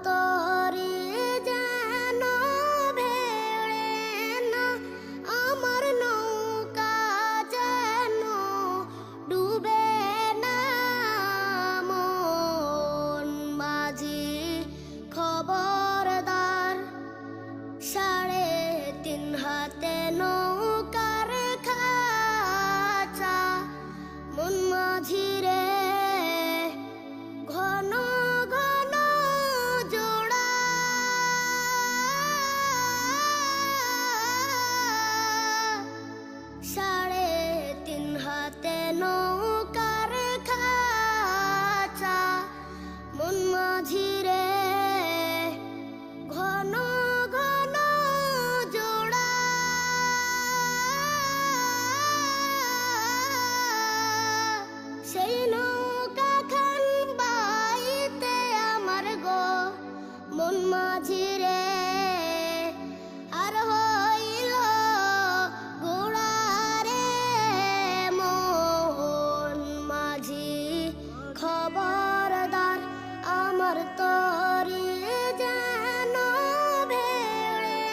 তরি যেন ভেড়ে না, আমার নৌকা যেন ডুবে না। মন মাঝি খবরদার, 3.5 হাতে নৌকার খাঁচা। মন মাঝি রে ঘন ঘন জোড়া, সাড়ে 3 হাতে নৌকার খাঁচা। মন মাঝি রে ঘন ঘন জোড়া, সেই নৌকা খান বাইতে আমার গো মন মাঝি রে। আর হইল গোড়া রে মন মাঝি খবরদার, আমার তরি যেন ভেড়ে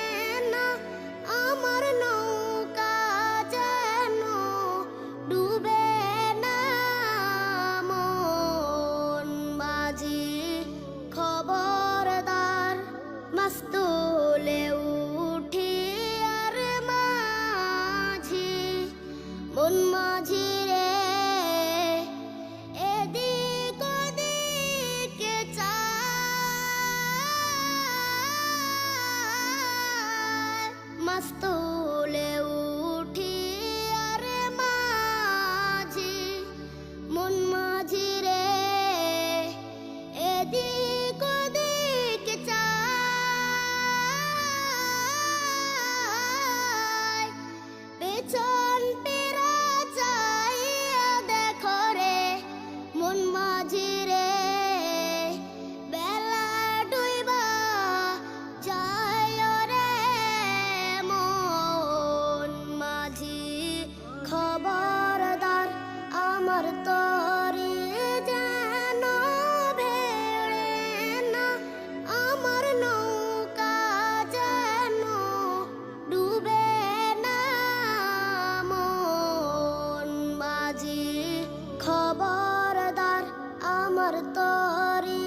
না, আমার নৌকা যেন ডুবে না। মন মাঝি খবরদার, মাছ তুলে উঠি আর মাঝি। মন মাঝি রে এদিক ওদিকে চায়, মাছ তুলে উঠি আর মাঝি। মন মাঝি রে এদিক ওদিকে চায়, পেছন পেরা চাইয়া দেখো রে মন মাঝি রে, বেলা ডুইবা যায় রে মন মাঝি খবরদার, আমার তরি যেন ভেড়ে না, আমার নৌকা যেন ডুবে না। মন মাঝি খবরদার, আমার তরি